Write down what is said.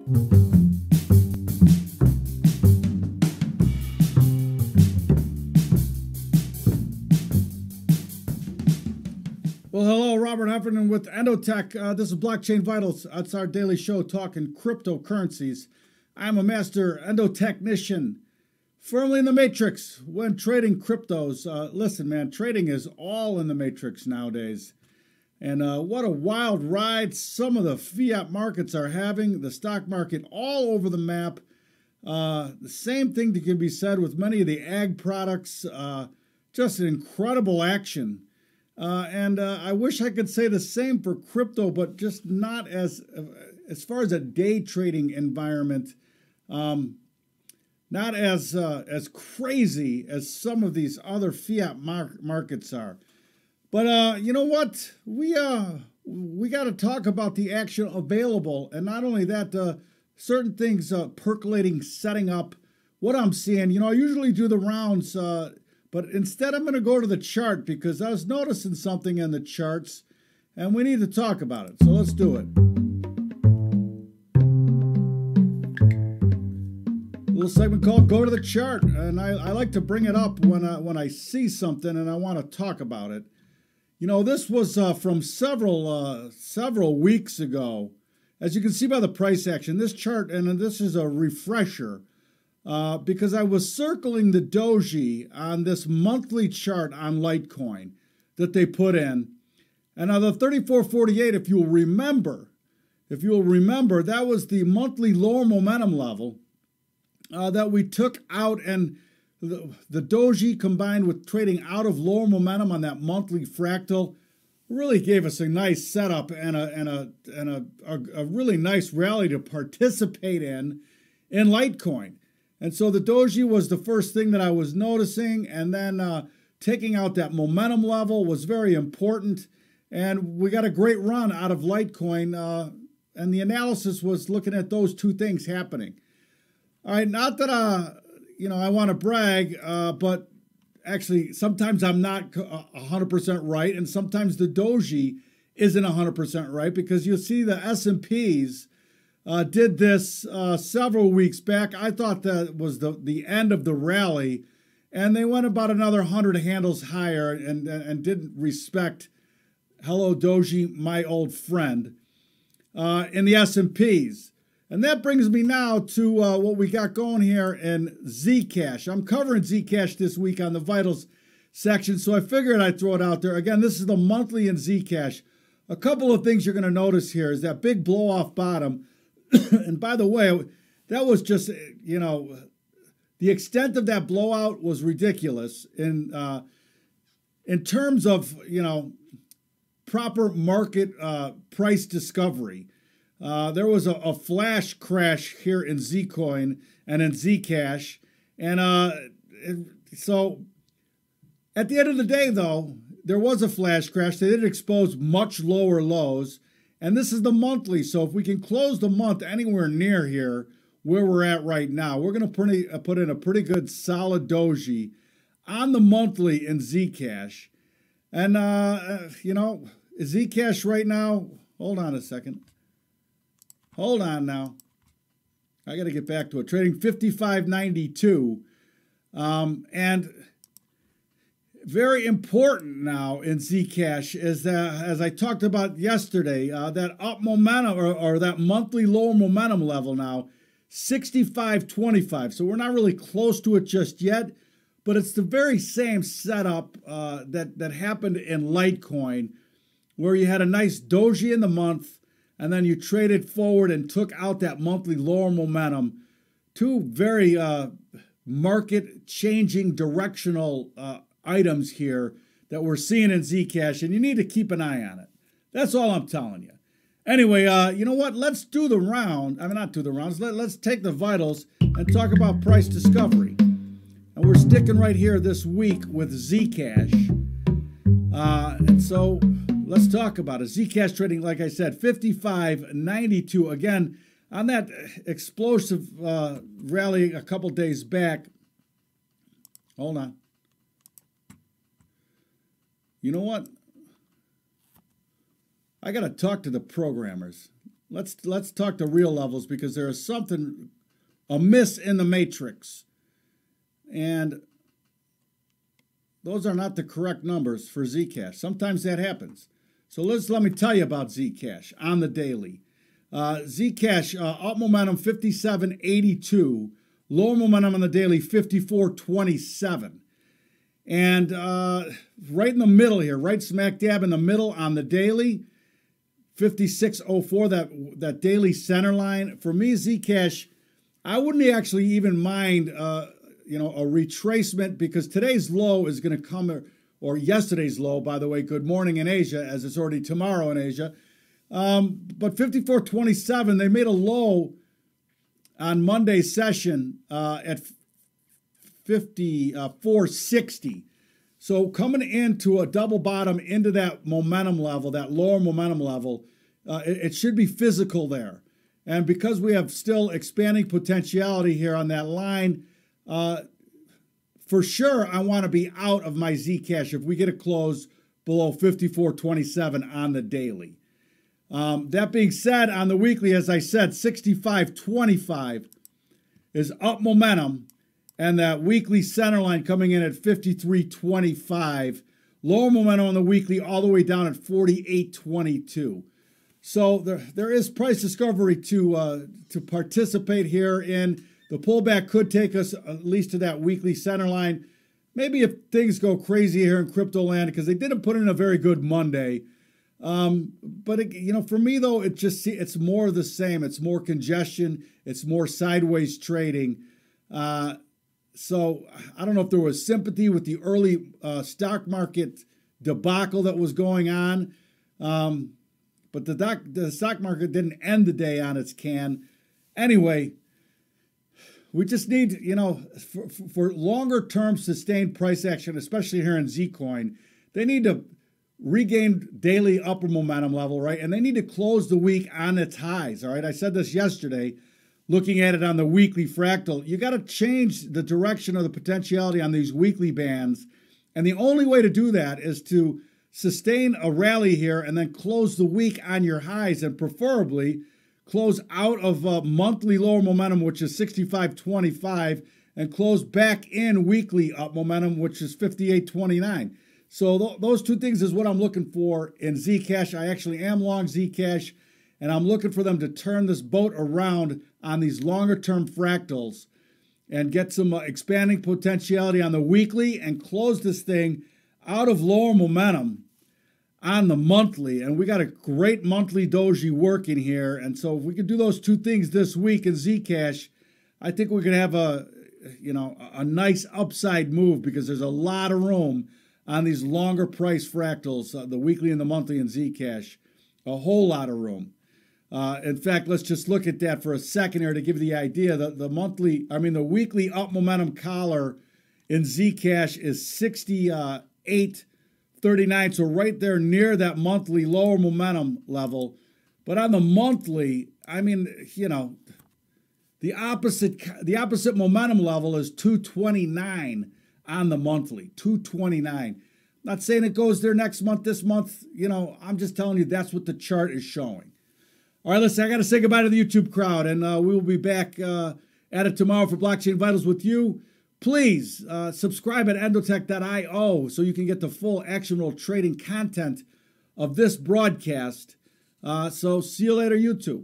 Well, hello, Robert Heffernan with EndoTech. This is Blockchain Vitals. That's our daily show talking cryptocurrencies. I'm a master endotechnician, firmly in the matrix when trading cryptos. Listen, man, trading is all in the matrix nowadays. And what a wild ride some of the fiat markets are having. The stock market all over the map. The same thing that can be said with many of the ag products. Just an incredible action. And I wish I could say the same for crypto, but just not as far as a day trading environment, not as crazy as some of these other fiat markets are. But you know what? We got to talk about the action available, and not only that, certain things percolating, setting up. What I'm seeing, you know, I usually do the rounds. But instead, I'm going to go to the chart because I was noticing something in the charts, and we need to talk about it. So let's do it. A little segment called "Go to the Chart," and I like to bring it up when I see something and I want to talk about it. You know, this was from several weeks ago. As you can see by the price action, this chart, and this is a refresher. Because I was circling the doji on this monthly chart on Litecoin that they put in. And on the 3448, if you'll remember, that was the monthly lower momentum level that we took out, and the doji combined with trading out of lower momentum on that monthly fractal really gave us a nice setup and a really nice rally to participate in Litecoin. And so the doji was the first thing that I was noticing, and then taking out that momentum level was very important. And we got a great run out of Litecoin, and the analysis was looking at those two things happening. All right, not that I want to brag, but actually sometimes I'm not 100% right, and sometimes the doji isn't 100% right, because you'll see the S&Ps did this several weeks back. I thought that was the end of the rally, and they went about another 100 handles higher and didn't respect, hello doji, my old friend, in the S&Ps. And that brings me now to what we got going here in Zcash. I'm covering Zcash this week on the Vitals section, so I figured I'd throw it out there. Again, this is the monthly in Zcash. A couple of things you're going to notice here is that big blow-off bottom. And by the way, that was just, you know, the extent of that blowout was ridiculous in terms of, you know, proper market price discovery. There was a flash crash here in Zcoin and in Zcash. And so at the end of the day, though, there was a flash crash. They did expose much lower lows. And this is the monthly, so if we can close the month anywhere near here, where we're at right now, we're going to put in a pretty good solid doji on the monthly in Zcash. And, you know, Zcash right now, hold on a second. Hold on now. I got to get back to it. Trading 55.92. And very important now in Zcash is that, as I talked about yesterday, that up momentum or that monthly lower momentum level now, 65.25. So we're not really close to it just yet, but it's the very same setup that happened in Litecoin, where you had a nice doji in the month, and then you traded forward and took out that monthly lower momentum. Two very market-changing directional items here that we're seeing in Zcash, and you need to keep an eye on it. That's all I'm telling you. Anyway, you know what? Let's do the round. I mean, not do the rounds. Let's take the vitals and talk about price discovery. And we're sticking right here this week with Zcash. And so let's talk about it. Zcash trading, like I said, 55.92. Again, on that explosive rally a couple days back. Hold on. You know what? I got to talk to the programmers. let's talk the real levels, because there is something amiss in the matrix. And those are not the correct numbers for Zcash. Sometimes that happens. So let me tell you about Zcash on the daily. Zcash, up momentum 57.82. Lower momentum on the daily 54.27. And right in the middle here, right smack dab in the middle on the daily, 56.04, that daily center line. For me, Zcash, I wouldn't actually even mind a retracement, because today's low is going to come, or yesterday's low, by the way. Good morning in Asia, as it's already tomorrow in Asia. But 54.27, they made a low on Monday's session at 54.60. So coming into a double bottom into that momentum level, that lower momentum level, it should be physical there. And because we have still expanding potentiality here on that line, for sure I want to be out of my Zcash if we get a close below 54.27 on the daily. That being said, on the weekly, as I said, 65.25 is up momentum, and that weekly center line coming in at 53.25. Lower momentum on the weekly all the way down at 48.22. So there is price discovery to participate here in. The pullback could take us at least to that weekly center line. Maybe if things go crazy here in crypto land, because they didn't put in a very good Monday. But for me though, it's more of the same. It's more congestion. It's more sideways trading. So I don't know if there was sympathy with the early stock market debacle that was going on. But the stock market didn't end the day on its can. Anyway, we just need, for longer term sustained price action, especially here in Zcoin, they need to regain daily upper momentum level, right? And they need to close the week on its highs, all right? I said this yesterday, looking at it on the weekly fractal. You got to change the direction of the potentiality on these weekly bands. And the only way to do that is to sustain a rally here and then close the week on your highs, and preferably close out of monthly lower momentum, which is 65.25, and close back in weekly up momentum, which is 58.29. So those two things is what I'm looking for in Zcash. I actually am long Zcash, and I'm looking for them to turn this boat around on these longer term fractals and get some expanding potentiality on the weekly and close this thing out of lower momentum on the monthly. And we got a great monthly doji working here. And so if we could do those two things this week in Zcash, I think we could have a nice upside move, because there's a lot of room on these longer price fractals, the weekly and the monthly in Zcash, a whole lot of room. In fact, let's just look at that for a second here to give you the idea. The weekly up momentum collar in Zcash is 68.39, so right there near that monthly lower momentum level. But on the monthly, the opposite momentum level is 229 on the monthly, 229. Not saying it goes there next month, this month. I'm just telling you that's what the chart is showing. All right, listen, I got to say goodbye to the YouTube crowd, and we will be back at it tomorrow for Blockchain Vitals with you. Please subscribe at EndoTech.io so you can get the full actionable trading content of this broadcast. So see you later, YouTube.